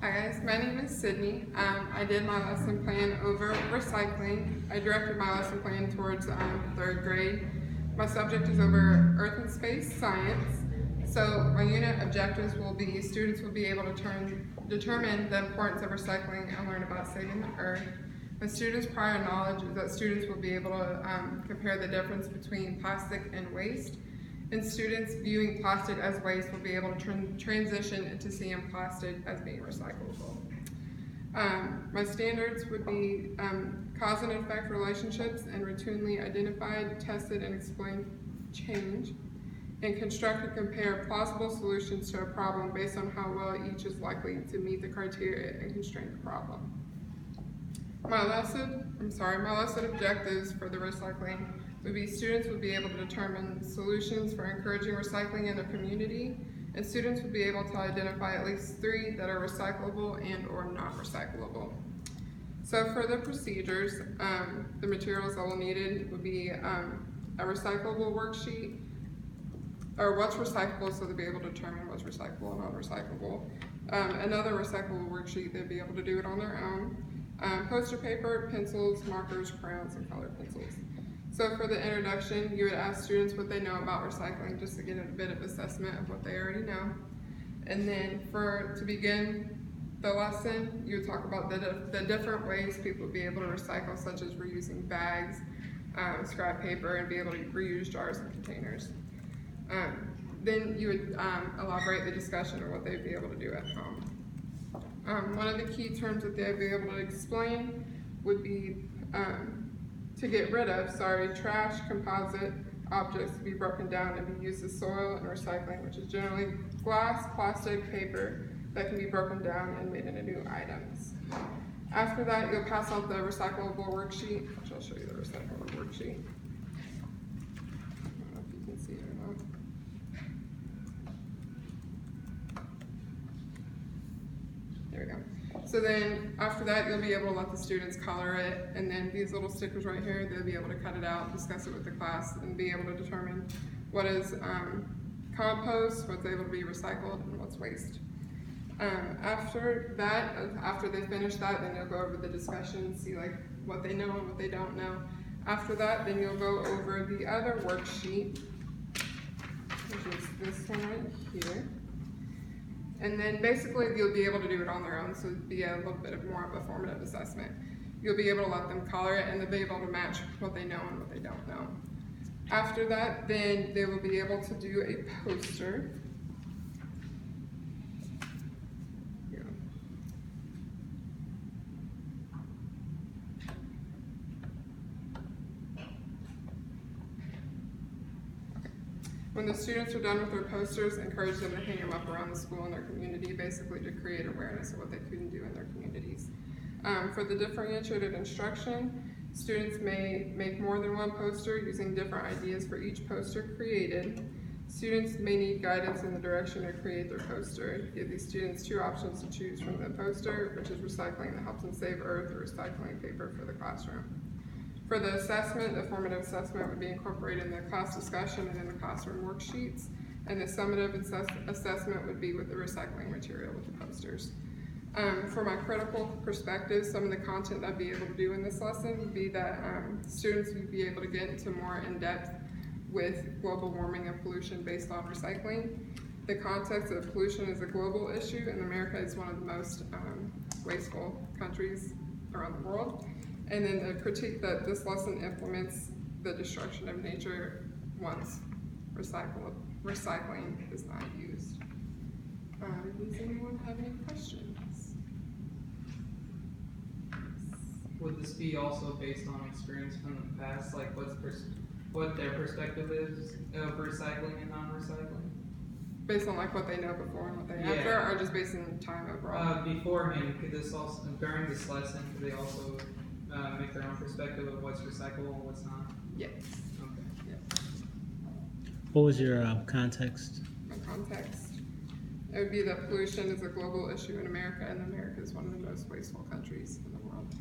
Hi guys, my name is Sydney. I did my lesson plan over recycling. I directed my lesson plan towards third grade. My subject is over Earth and Space Science. So my unit objectives will be students will be able to determine the importance of recycling and learn about saving the Earth. The students' prior knowledge is that students will be able to compare the difference between plastic and waste. And students viewing plastic as waste will be able to transition into seeing plastic as being recyclable. My standards would be cause and effect relationships and routinely identified, tested, and explained change, and construct and compare plausible solutions to a problem based on how well each is likely to meet the criteria and constrain the problem. My lesson objectives for the recycling would be students would be able to determine solutions for encouraging recycling in their community, and students would be able to identify at least 3 that are recyclable and or not recyclable. So for the procedures, the materials that will needed would be a recyclable worksheet, or what's recyclable, so they'll be able to determine what's recyclable and not recyclable. Another recyclable worksheet, they'd be able to do it on their own. Poster paper, pencils, markers, crayons, and colored pencils. So for the introduction, you would ask students what they know about recycling just to get a bit of assessment of what they already know. And then to begin the lesson, you would talk about the different ways people would be able to recycle, such as reusing bags, scrap paper, and be able to reuse jars and containers. Then you would elaborate the discussion of what they'd be able to do at home. One of the key terms that they'd be able to explain would be to get rid of, trash, composite objects to be broken down and be used as soil and recycling, which is generally glass, plastic, paper that can be broken down and made into new items. After that, you'll pass out the recyclable worksheet, which I'll show you the recyclable worksheet. I don't know if you can see it or not. There we go. So then after that, you'll be able to let the students color it, and then these little stickers right here, they'll be able to cut it out, discuss it with the class, and be able to determine what is compost, what's able to be recycled, and what's waste. After they finish that, then you'll go over the discussion, see like what they know and what they don't know. After that, then you'll go over the other worksheet, which is this one right here. And then basically you'll be able to do it on their own, so it'd be a little bit of more of a formative assessment. You'll be able to let them color it, and they'll be able to match what they know and what they don't know. After that, then they will be able to do a poster. When the students are done with their posters, encourage them to hang them up around the school and their community, basically to create awareness of what they can do in their communities. For the differentiated instruction, students may make more than one poster using different ideas for each poster created. Students may need guidance in the direction to create their poster. Give these students 2 options to choose from the poster, which is recycling that helps them save Earth, or recycling paper for the classroom. For the assessment, the formative assessment would be incorporated in the class discussion and in the classroom worksheets, and the summative assessment would be with the recycling material with the posters. For my critical perspective, some of the content I'd be able to do in this lesson would be that students would be able to get into more in-depth with global warming and pollution based on recycling. The context of pollution is a global issue, and America is one of the most wasteful countries around the world. And then the critique that this lesson implements the destruction of nature once recycling is not used. Does anyone have any questions? Would this be also based on experience from the past, like what their perspective is of recycling and non-recycling? Based on like what they know before and what they after, or just based on time overall? Beforehand, could this also, during this lesson, could they also make their own perspective of what's recyclable and what's not? Yes. Okay. Yeah. What was your context? My context. It would be that pollution is a global issue in America, and America is one of the most wasteful countries in the world.